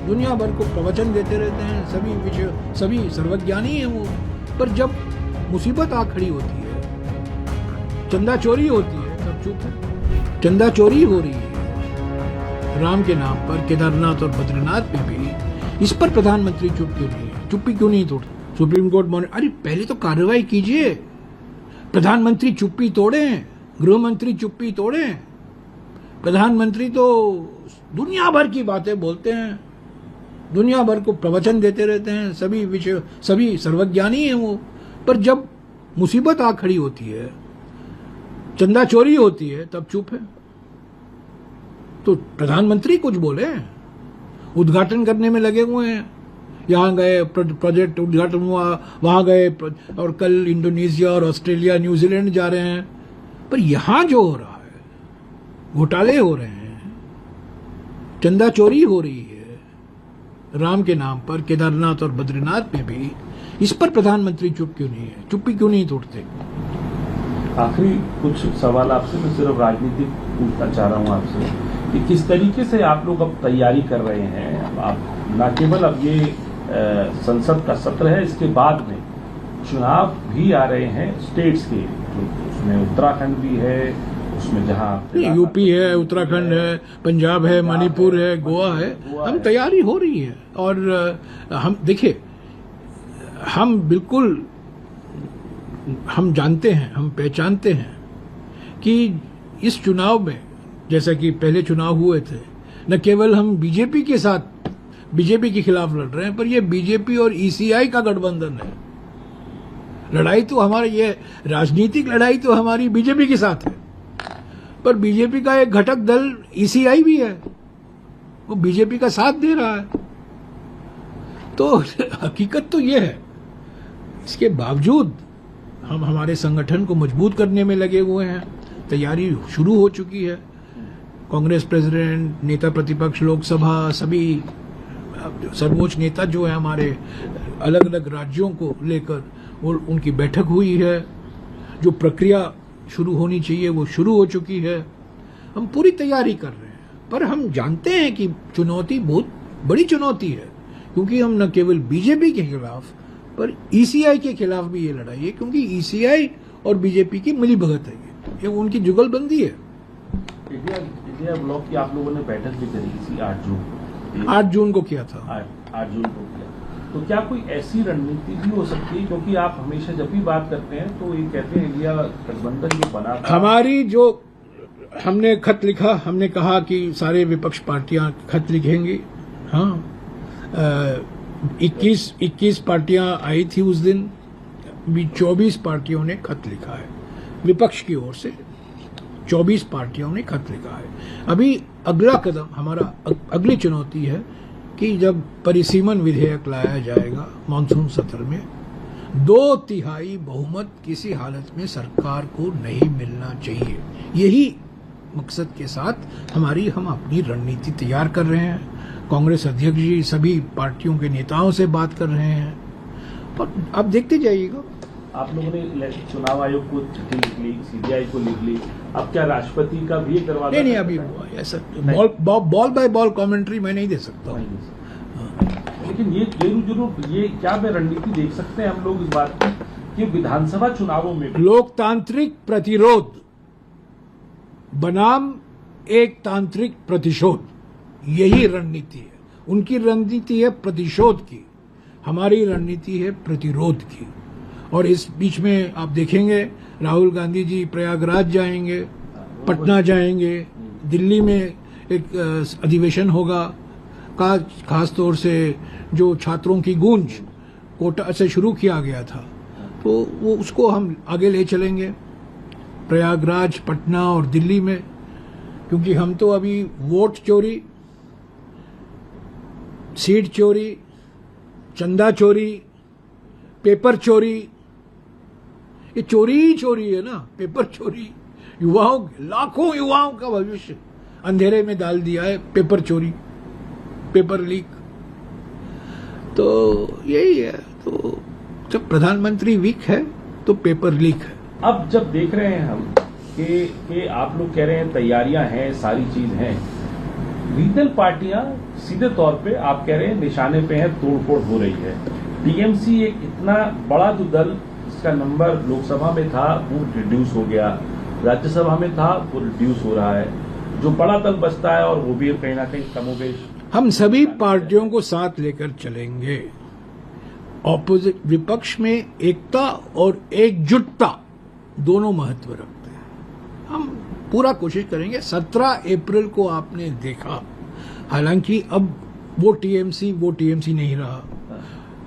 दुनिया भर को प्रवचन देते रहते हैं, सभी विषय, सभी सर्वज्ञानी हैं वो, पर जब मुसीबत आ खड़ी होती है, चंदा चोरी होती है, तब चुप है। चंदा चोरी हो रही है राम के नाम पर केदारनाथ और बद्रीनाथ में भी, इस पर प्रधानमंत्री चुप क्यों नहीं है? चुप्पी क्यों नहीं तोड़ते? सुप्रीम कोर्ट अरे पहले तो कार्रवाई कीजिए। प्रधानमंत्री चुप्पी तोड़े, गृह मंत्री चुप्पी तोड़े। प्रधानमंत्री तो दुनिया भर की बातें बोलते हैं, दुनिया भर को प्रवचन देते रहते हैं, सभी विषय, सभी सर्वज्ञानी हैं वो, पर जब मुसीबत आ खड़ी होती है, चंदा चोरी होती है, तब चुप है। तो प्रधानमंत्री कुछ बोले, उद्घाटन करने में लगे हुए हैं, यहाँ गए, प्रोजेक्ट उद्घाटन हुआ, वहां गए, और कल इंडोनेशिया और ऑस्ट्रेलिया, न्यूजीलैंड जा रहे हैं। पर यहां जो हो रहा है, घोटाले हो रहे हैं, चंदा चोरी हो रही है राम के नाम पर केदारनाथ और बद्रीनाथ में भी, इस पर प्रधानमंत्री चुप क्यों नहीं है? चुप्पी क्यों नहीं तोड़ते? आखिरी कुछ सवाल आपसे, मैं सिर्फ राजनीतिक पूछना चाह रहा हूं आपसे कि किस तरीके से आप लोग अब तैयारी कर रहे हैं। आप न केवल अब ये संसद का सत्र है, इसके बाद में चुनाव भी आ रहे हैं स्टेट्स के, उसमें उत्तराखंड भी है, उसमें जहां यूपी है, उत्तराखंड है, पंजाब है, मणिपुर है, गोवा है, हम तैयारी हो रही है। और हम देखिए, हम बिल्कुल हम जानते हैं, हम पहचानते हैं कि इस चुनाव में, जैसा कि पहले चुनाव हुए थे, न केवल हम बीजेपी के साथ, बीजेपी के खिलाफ लड़ रहे हैं, पर ये बीजेपी और ईसीआई का गठबंधन है। लड़ाई तो हमारी, ये राजनीतिक लड़ाई तो हमारी बीजेपी के साथ है, पर बीजेपी का एक घटक दल ईसीआई भी है, वो बीजेपी का साथ दे रहा है। तो हकीकत तो ये है। इसके बावजूद हम हमारे संगठन को मजबूत करने में लगे हुए हैं, तैयारी शुरू हो चुकी है। कांग्रेस प्रेसिडेंट, नेता प्रतिपक्ष लोकसभा, सभी सर्वोच्च नेता जो है हमारे, अलग अलग राज्यों को लेकर वो उनकी बैठक हुई है। जो प्रक्रिया शुरू होनी चाहिए वो शुरू हो चुकी है। हम पूरी तैयारी कर रहे हैं, पर हम जानते हैं कि चुनौती बहुत बड़ी चुनौती है, क्योंकि हम न केवल बीजेपी के खिलाफ, पर ईसीआई के खिलाफ भी ये लड़ाई है, क्योंकि ईसीआई और बीजेपी की मिलीभगत है, ये उनकी जुगलबंदी है। इंडिया ब्लॉक की आप लोगों ने बैठक भी करी थी 8 जून को किया था। 8 जून को किया, तो क्या कोई ऐसी रणनीति भी हो सकती है, क्योंकि आप हमेशा जब भी बात करते हैं तो ये कहते हैं इंडिया गठबंधन जो बना था, हमारी जो हमने खत लिखा, हमने कहा कि सारे विपक्ष पार्टियां खत लिखेंगी। हाँ, 21 पार्टियां आई थी उस दिन, भी 24 पार्टियों ने खत लिखा है विपक्ष की ओर से, 24 पार्टियों ने खत लिखा है। अभी अगला कदम, हमारा अगली चुनौती है कि जब परिसीमन विधेयक लाया जाएगा मानसून सत्र में, 2/3 बहुमत किसी हालत में सरकार को नहीं मिलना चाहिए। यही मकसद के साथ हम अपनी रणनीति तैयार कर रहे हैं। कांग्रेस अध्यक्ष जी सभी पार्टियों के नेताओं से बात कर रहे हैं, पर अब देखते जाइएगा। आप लोगों ने चुनाव आयोग को चिट्ठी लिख ली, सीबीआई को लिख ली, अब क्या राष्ट्रपति का भी करवा? नहीं, अभी ऐसा बॉल बाय बॉल कमेंट्री मैं नहीं दे सकता हूँ। लेकिन ये जरूर ये क्या मैं रणनीति देख सकते हैं हम लोग इस बात की कि विधानसभा चुनावों में लोकतांत्रिक प्रतिरोध बनाम एक तांत्रिक प्रतिशोध, यही रणनीति है। उनकी रणनीति है प्रतिशोध की, हमारी रणनीति है प्रतिरोध की। और इस बीच में आप देखेंगे राहुल गांधी जी प्रयागराज जाएंगे, पटना जाएंगे, दिल्ली में एक अधिवेशन होगा, खास तौर से जो छात्रों की गूंज कोटा से शुरू किया गया था, तो वो उसको हम आगे ले चलेंगे प्रयागराज, पटना और दिल्ली में, क्योंकि हम तो अभी वोट चोरी, सीट चोरी, चंदा चोरी, पेपर चोरी, ये चोरी ही चोरी है ना। पेपर चोरी, लाखों युवाओं का भविष्य अंधेरे में डाल दिया है पेपर चोरी, पेपर लीक। तो यही है। तो जब प्रधानमंत्री वीक है तो पेपर लीक है। अब जब देख रहे हैं हम कि आप लोग कह रहे हैं तैयारियां हैं, सारी चीज हैं, रीजनल पार्टियां सीधे तौर पे आप कह रहे हैं निशाने पे है, तोड़फोड़ हो रही है। टीएमसी एक इतना बड़ा जो दल, इसका नंबर लोकसभा में था वो रिड्यूस हो गया, राज्यसभा में था वो रिड्यूस हो रहा है, जो बड़ा दल बचता है और वो भी कहीं ना कहीं कमोबेश। हम सभी पार्टियों को साथ लेकर चलेंगे। ऑपोजिट विपक्ष में एकता और एकजुटता दोनों महत्व रखते हैं। हम पूरा कोशिश करेंगे। 17 अप्रैल को आपने देखा, हालांकि अब वो टीएमसी नहीं रहा,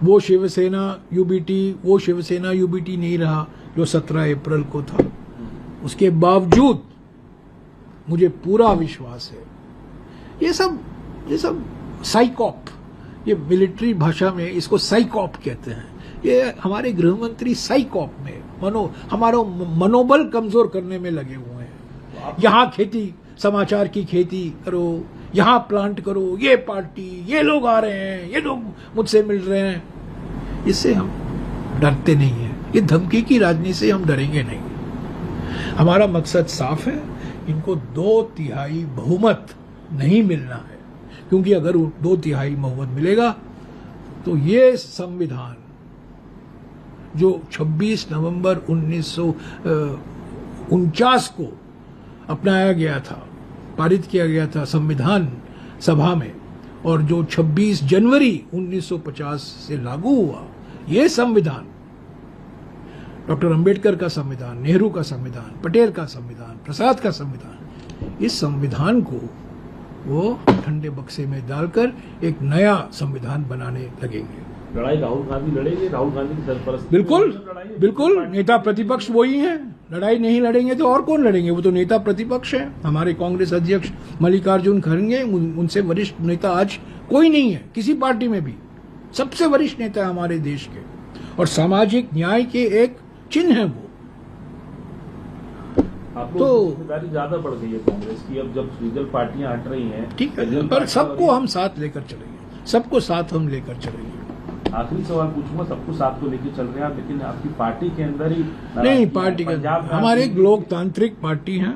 वो शिवसेना यूबीटी नहीं रहा जो 17 अप्रैल को था। उसके बावजूद मुझे पूरा विश्वास है, ये सब साइकॉप, ये मिलिट्री भाषा में इसको साइकॉप कहते हैं, ये हमारे गृह मंत्री साइकॉप में हमारा मनोबल कमजोर करने में लगे हुए हैं। यहाँ खेती, समाचार की खेती करो, यहाँ प्लांट करो, ये पार्टी, ये लोग आ रहे हैं, ये लोग मुझसे मिल रहे हैं, इससे हम डरते नहीं हैं। ये धमकी की राजनीति से हम डरेंगे नहीं। हमारा मकसद साफ है, इनको 2/3 बहुमत नहीं मिलना है, क्योंकि अगर 2/3 बहुमत मिलेगा तो ये संविधान जो 26 नवंबर 1949 को अपनाया गया था, पारित किया गया था संविधान सभा में, और जो 26 जनवरी 1950 से लागू हुआ, ये संविधान, डॉक्टर अंबेडकर का संविधान, नेहरू का संविधान, पटेल का संविधान, प्रसाद का संविधान, इस संविधान को वो ठंडे बक्से में डालकर एक नया संविधान बनाने लगेंगे। लड़ाई राहुल गांधी लड़ेंगे, राहुल गांधी की सरपरस्ती बिल्कुल नेता प्रतिपक्ष वही है। लड़ाई नहीं लड़ेंगे तो और कौन लड़ेंगे? वो तो नेता प्रतिपक्ष है। हमारे कांग्रेस अध्यक्ष मल्लिकार्जुन खड़गे, उनसे वरिष्ठ नेता आज कोई नहीं है किसी पार्टी में भी। सबसे वरिष्ठ नेता है हमारे देश के, और सामाजिक न्याय के एक चिन्ह है वो। आप लोगों की जिम्मेदारी ज्यादा बढ़ गई है कांग्रेस की, अब जब रीजनल पार्टियां हट रही हैं। ठीक है, पर सबको हम साथ लेकर चलेंगे, सबको साथ हम लेकर चलेंगे। आखिरी सवाल पूछूंगा, सबको साथ तो लेके चल रहे हैं, लेकिन आपकी पार्टी के अंदर ही नहीं, पार्टी का हमारे एक लोकतांत्रिक पार्टी है,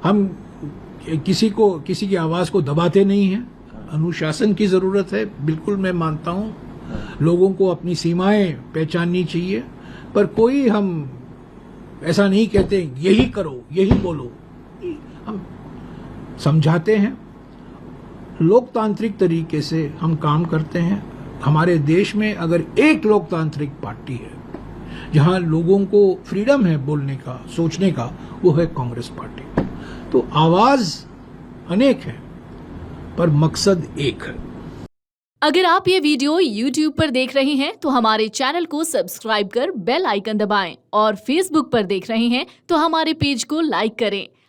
हम किसी की आवाज को दबाते नहीं हैं। अनुशासन की जरूरत है, बिल्कुल मैं मानता हूं, लोगों को अपनी सीमाएं पहचाननी चाहिए, पर कोई हम ऐसा नहीं कहते यही करो, यही बोलो। हम समझाते हैं, लोकतांत्रिक तरीके से हम काम करते हैं। हमारे देश में अगर एक लोकतांत्रिक पार्टी है जहां लोगों को फ्रीडम है बोलने का, सोचने का, वो है कांग्रेस पार्टी। तो आवाज अनेक है पर मकसद एक है। अगर आप ये वीडियो YouTube पर देख रहे हैं तो हमारे चैनल को सब्सक्राइब कर बेल आइकन दबाएं, और Facebook पर देख रहे हैं तो हमारे पेज को लाइक करें।